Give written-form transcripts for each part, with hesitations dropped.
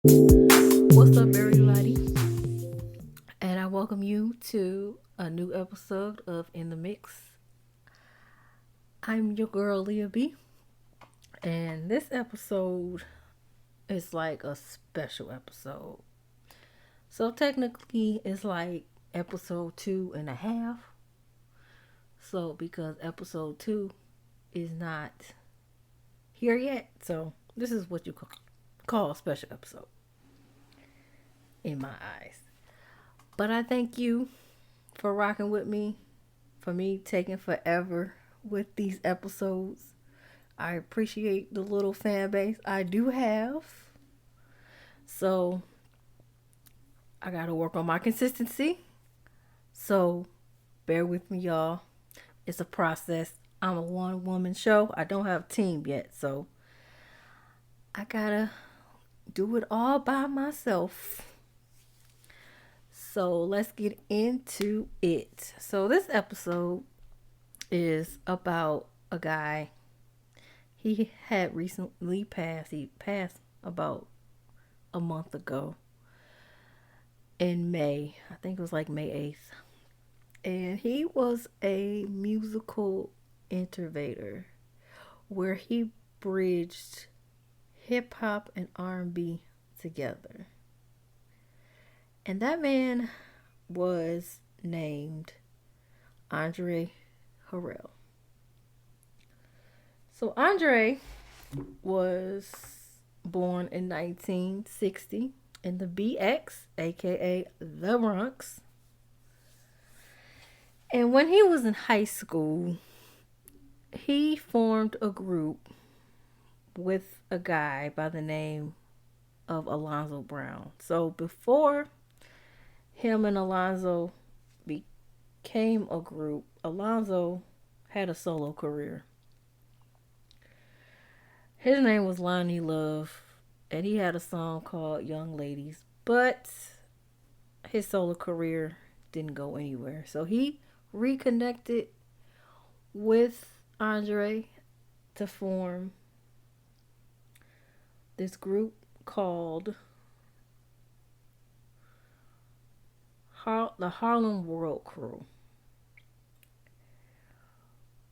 What's up, everybody? And I welcome you to a new episode of In the Mix. I'm your girl, Leah B. And this episode is like a special episode. So, technically, it's like episode 2.5. So, because episode 2 is not here yet. So, this is what you call a special episode in my eyes. But I thank you for rocking with me, for me taking forever with these episodes. I appreciate the little fan base I do have. So I got to work on my consistency. So bear with me, y'all. It's a process. I'm a one woman show. I don't have a team yet. So I got to do it all by myself. So let's get into it. So this episode is about a guy. He had recently passed. He passed about a month ago in May. I think it was like May 8th. And he was a musical innovator where he bridged hip hop and R&B together. And that man was named Andre Harrell. So Andre was born in 1960 in the BX, aka the Bronx. And when he was in high school, he formed a group with a guy by the name of Alonzo Brown. So before him and Alonzo became a group, Alonzo had a solo career. His name was Lonnie Love, and he had a song called Young Ladies, but his solo career didn't go anywhere. So he reconnected with Andre to form this group called the Harlem World Crew.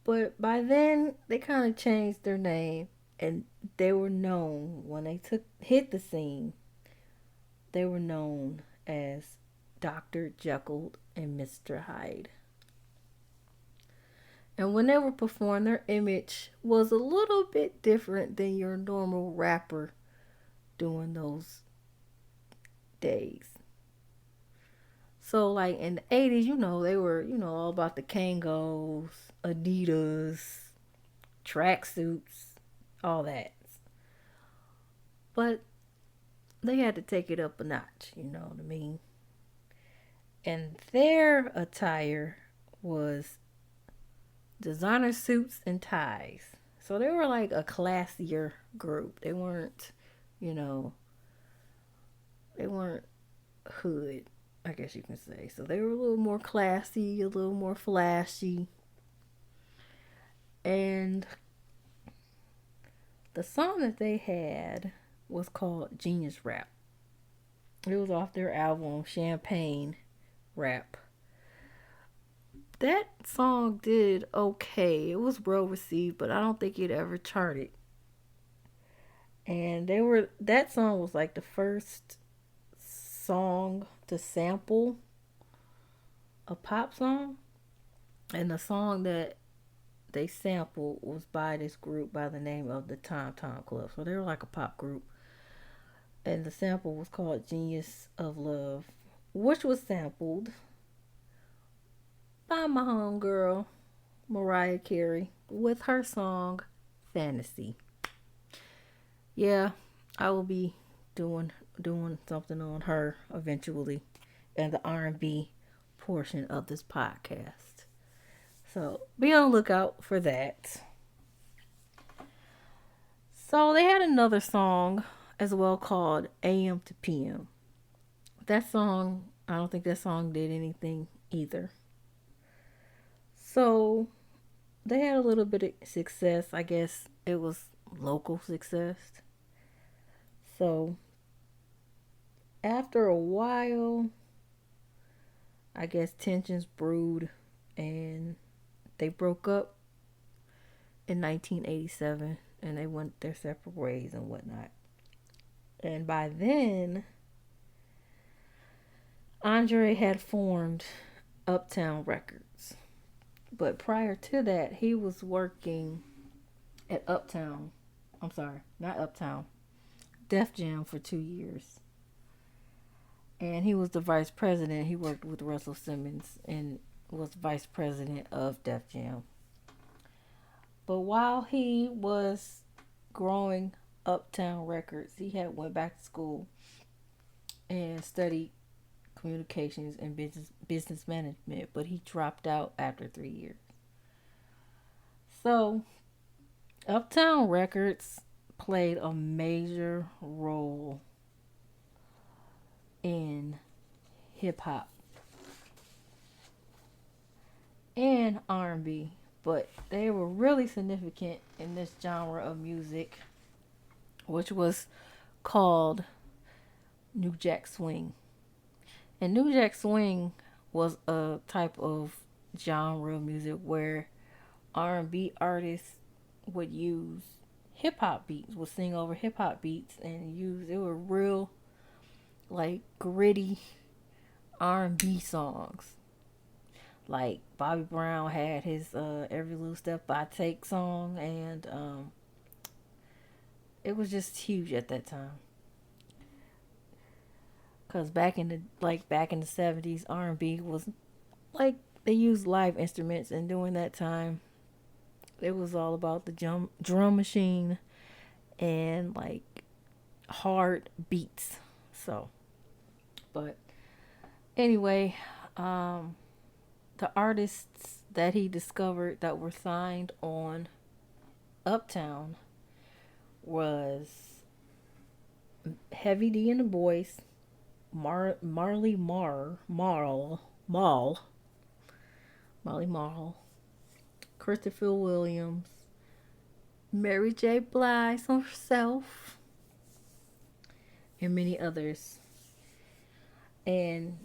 But by then, they kind of changed their name, and they were known when they hit the scene. They were known as Dr. Jekyll and Mr. Hyde. And when they were performing, their image was a little bit different than your normal rapper during those days. So, like in the 80s, they were, all about the Kangos, Adidas, tracksuits, all that. But they had to take it up a notch, you know what I mean? And their attire was designer suits and ties. So they were like a classier group. They weren't, you know, they weren't hood, I guess you can say. So they were a little more classy, a little more flashy. And the song that they had was called Genius Rap. It was off their album Champagne Rap. That song did okay. It was well received, but I don't think it ever charted. And that song was like the first song to sample a pop song. And the song that they sampled was by this group by the name of the Tom Tom Club. So they were like a pop group. And the sample was called Genius of Love, which was sampled by my homegirl, Mariah Carey, with her song Fantasy. Yeah, I will be doing something on her eventually in the R&B portion of this podcast. So be on the lookout for that. So they had another song as well called AM to PM. That song, I don't think that song did anything either. So they had a little bit of success. I guess it was local success. So after a while, I guess tensions brewed and they broke up in 1987 and they went their separate ways and whatnot. And by then, Andre had formed Uptown Records. But prior to that, he was working at Uptown. I'm sorry, not Uptown. Def Jam for 2 years. And he was the vice president. He worked with Russell Simmons and was vice president of Def Jam. But while he was growing Uptown Records, he had went back to school and studied communications and business management, but he dropped out after 3 years. So Uptown Records played a major role in hip hop and R&B, but they were really significant in this genre of music, which was called New Jack Swing. And New Jack Swing was a type of genre of music where R&B artists would use hip hop beats, would sing over hip hop beats, and use it were real like gritty R&B songs. Like Bobby Brown had his Every Little Step I Take song, and it was just huge at that time. Cause back in the 70s, R&B was like they used live instruments, and during that time, it was all about the drum machine and like hard beats. So, but anyway, the artists that he discovered that were signed on Uptown was Heavy D and the Boys, Marley Marley Marl, Christopher Williams, Mary J. Blige herself, and many others. And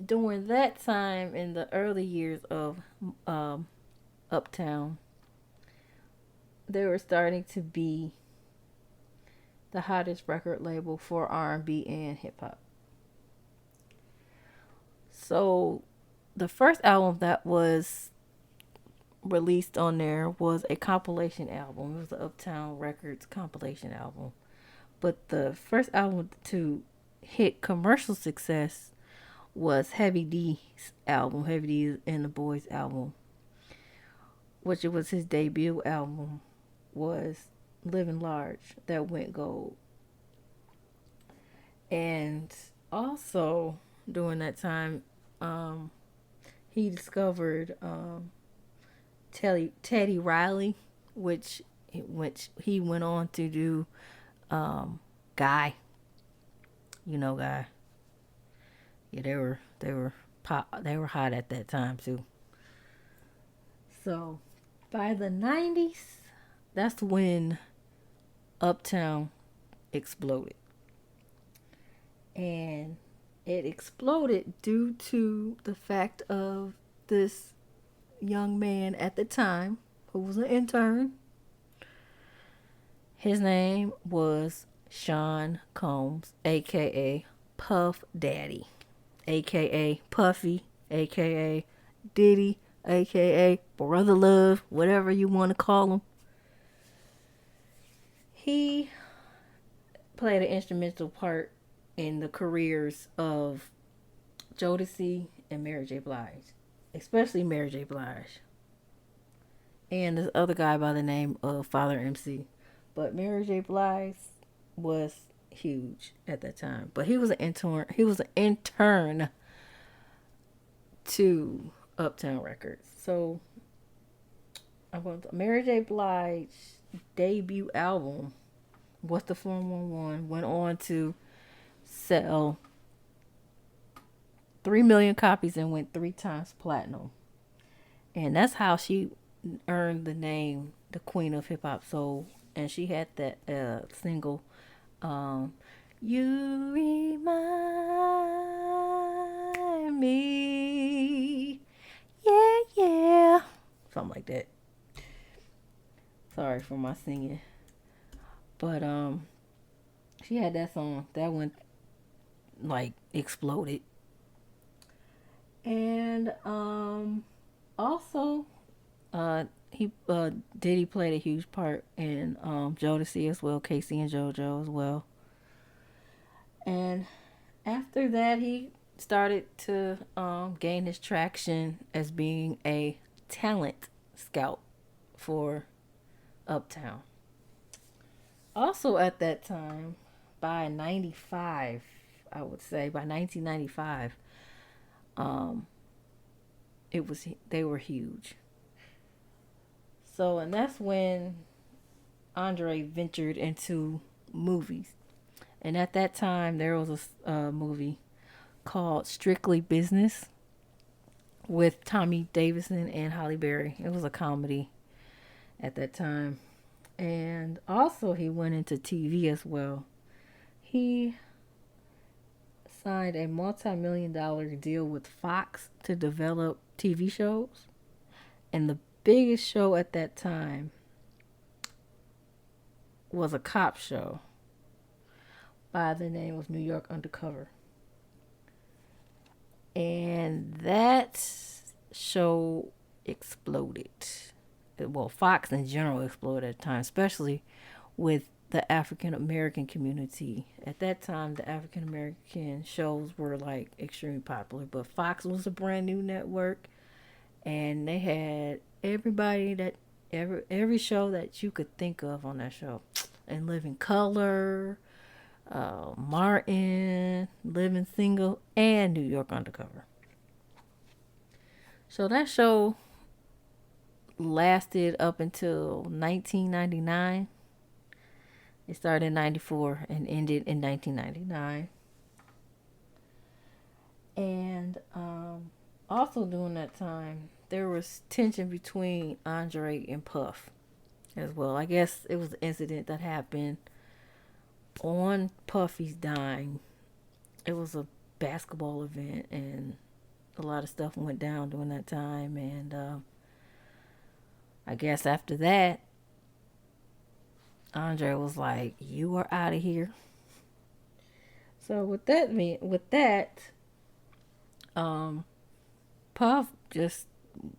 during that time, in the early years of Uptown, they were starting to be the hottest record label for R&B and hip hop. So the first album that was released on there was a compilation album. It was the Uptown Records compilation album. But the first album to hit commercial success was Heavy D's album, Heavy D and the Boys album, which it was his debut album, was Living Large, that went gold. And also during that time, he discovered Teddy Riley, which he went on to do Guy. You know Guy. Yeah, they were hot at that time too. So by the 90s, that's when Uptown exploded. And it exploded due to the fact of this young man at the time who was an intern. His name was Sean Combs, aka Puff Daddy, aka Puffy, aka Diddy, aka Brother Love, whatever you want to call him. He played an instrumental part in the careers of Jodeci and Mary J. Blige, especially Mary J. Blige, and this other guy by the name of Father MC. But Mary J. Blige was huge at that time. But he was an intern. He was an intern to Uptown Records. So Mary J. Blige's debut album, What's the 411, went on to sell 3 million copies and went 3 times platinum. And that's how she earned the name the Queen of Hip Hop Soul. And she had that single, You remind me. Yeah, yeah. Something like that. Sorry for my singing. But she had that song. That one like exploded. And also he Diddy played a huge part in Jodeci as well, Casey and JoJo as well. And after that, he started to gain his traction as being a talent scout for Uptown. Also, at that time, by 95, I would say, by 1995, um, they were huge. So, and that's when Andre ventured into movies. And at that time, there was a movie called Strictly Business with Tommy Davidson and Holly Berry. It was a comedy at that time. And also, he went into TV as well. He signed a multi-million-dollar deal with Fox to develop TV shows. And the biggest show at that time was a cop show by the name of New York Undercover. And that show exploded. Well, Fox in general exploded at the time, especially with the African American community. At that time, the African American shows were like extremely popular, but Fox was a brand new network, and they had everybody that every show that you could think of on that show. And Living Color, Martin, Living Single, and New York Undercover. So that show lasted up until 1999. It started in 94 and ended in 1999. And also during that time, there was tension between Andre and Puff as well. I guess it was an incident that happened on Puffy's dime. It was a basketball event, and a lot of stuff went down during that time. And I guess after that, Andre was like, "You are out of here." So with that, um, Puff just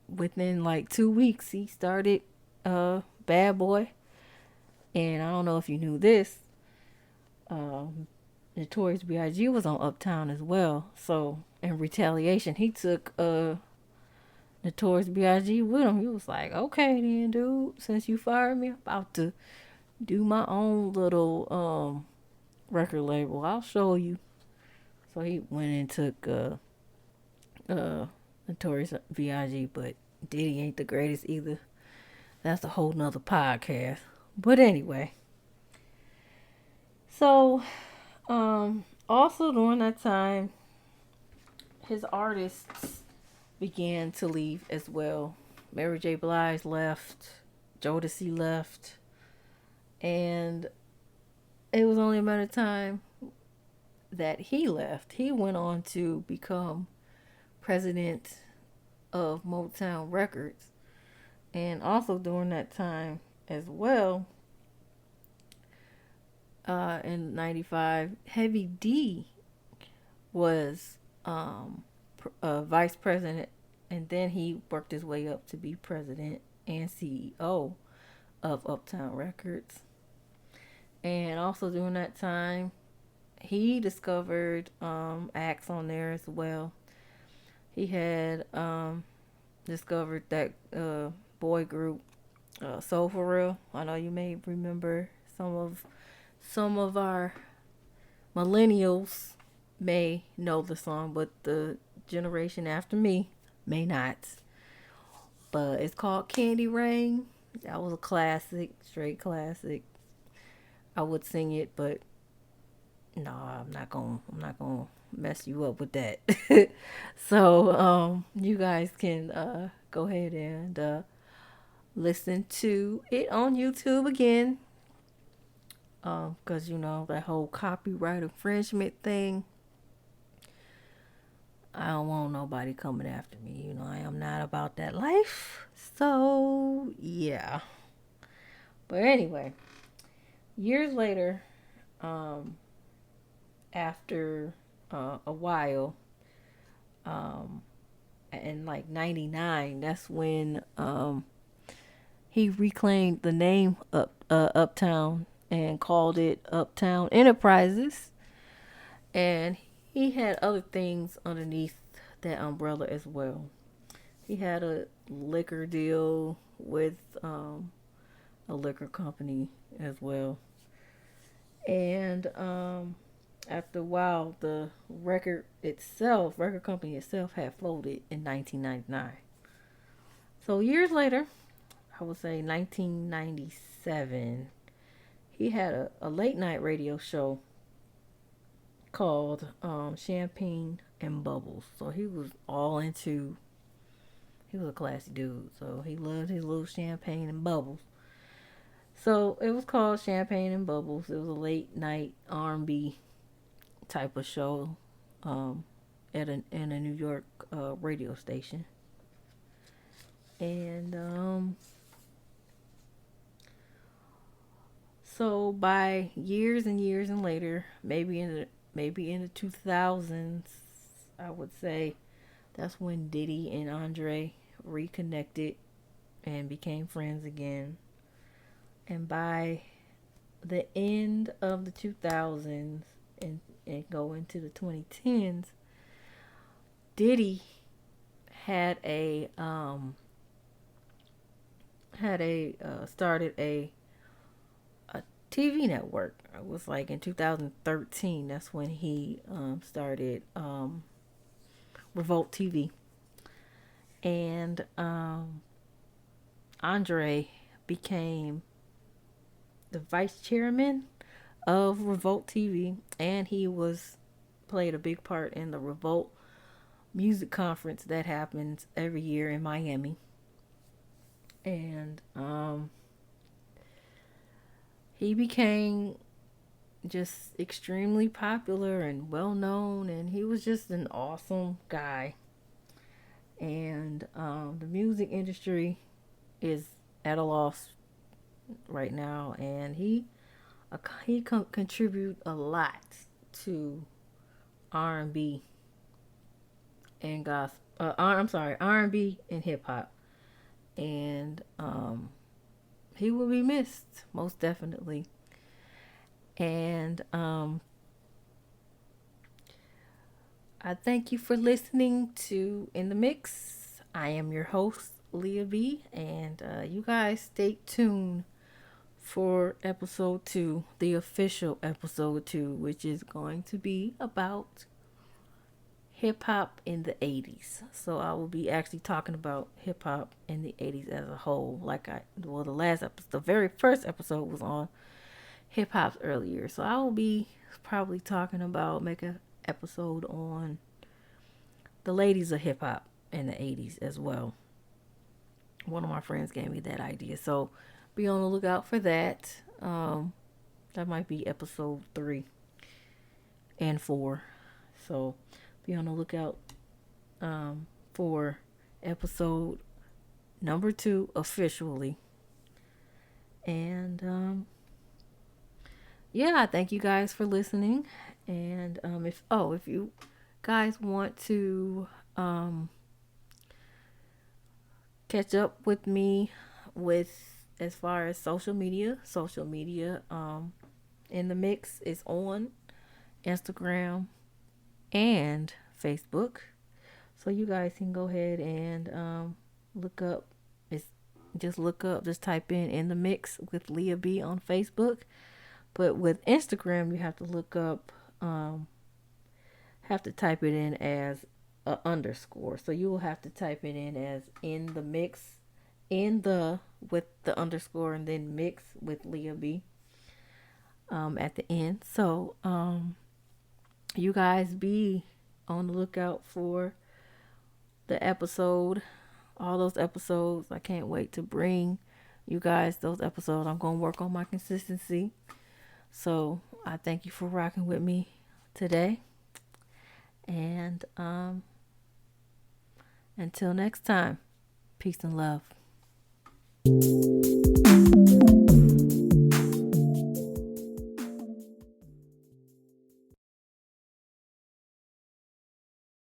within like 2 weeks he started Bad Boy, and I don't know if you knew this. Notorious B.I.G. was on Uptown as well. So in retaliation, he took Notorious B.I.G. with him. He was like, "Okay then, dude, since you fired me, I'm about to do my own little record label. I'll show you." So he went and took Notorious B.I.G. But Diddy ain't the greatest either. That's a whole nother podcast. But anyway, so also during that time, his artists began to leave as well. Mary J. Blige left, Jodeci left, and it was only a matter of time that he left. He went on to become president of Motown Records. And also during that time as well, in 95, Heavy D was vice president, and then he worked his way up to be president and CEO of Uptown Records. And also during that time, he discovered acts on there as well. He had discovered that boy group Soul For Real. I know you may remember some of our millennials may know the song, but the generation after me may not. But it's called Candy Rain. That was a classic, straight classic. I would sing it, but no, I'm not gonna mess you up with that. So you guys can go ahead and listen to it on YouTube again. Because that whole copyright infringement thing. I don't want nobody coming after me. I am not about that life. So, yeah. But anyway, years later, um, after a while, um, in like 99, that's when he reclaimed the name Uptown and called it Uptown Enterprises. And he had other things underneath that umbrella as well. He had a liquor deal with a liquor company as well. And after a while, the record company itself had folded in 1999. So years later, I would say 1997, he had a late night radio show called Champagne and Bubbles. So he was he was a classy dude. So he loved his little champagne and bubbles. So it was called Champagne and Bubbles. It was a late night R&B type of show in a New York radio station. And so by years and years and later, maybe in the 2000s, I would say that's when Diddy and Andre reconnected and became friends again. And by the end of the 2000s and go into the 2010s, Diddy had started a TV network. It was like in 2013. That's when he started Revolt TV, and Andre became the vice chairman of Revolt TV, and he played a big part in the Revolt music conference that happens every year in Miami. And he became just extremely popular and well known, and he was just an awesome guy. And the music industry is at a loss right now, and he contribute a lot to R&B and gospel. I'm sorry, R&B and hip hop, and he will be missed most definitely. And I thank you for listening to In the Mix. I am your host, Leah B, and you guys stay tuned for episode 2, the official episode 2, which is going to be about hip hop in the 80s. So I will be actually talking about hip hop in the 80s as a whole. The very first episode was on hip hop's earlier. So I will be probably make an episode on the ladies of hip hop in the 80s as well. One of my friends gave me that idea. So be on the lookout for that. That might be episode 3 and 4. So be on the lookout for episode number 2 officially. And yeah, I thank you guys for listening. And if you guys want to catch up with me with as far as social media in the mix is on Instagram and Facebook. So you guys can go ahead and just type in the mix with Leah B on Facebook. But with Instagram, you have to type it in as a underscore. So you will have to type it in as in the mix, with the underscore, and then mix with Leah B at the end. So you guys be on the lookout for all those episodes. I can't wait to bring you guys those episodes. I'm going to work on my consistency. So I thank you for rocking with me today. And until next time, peace and love.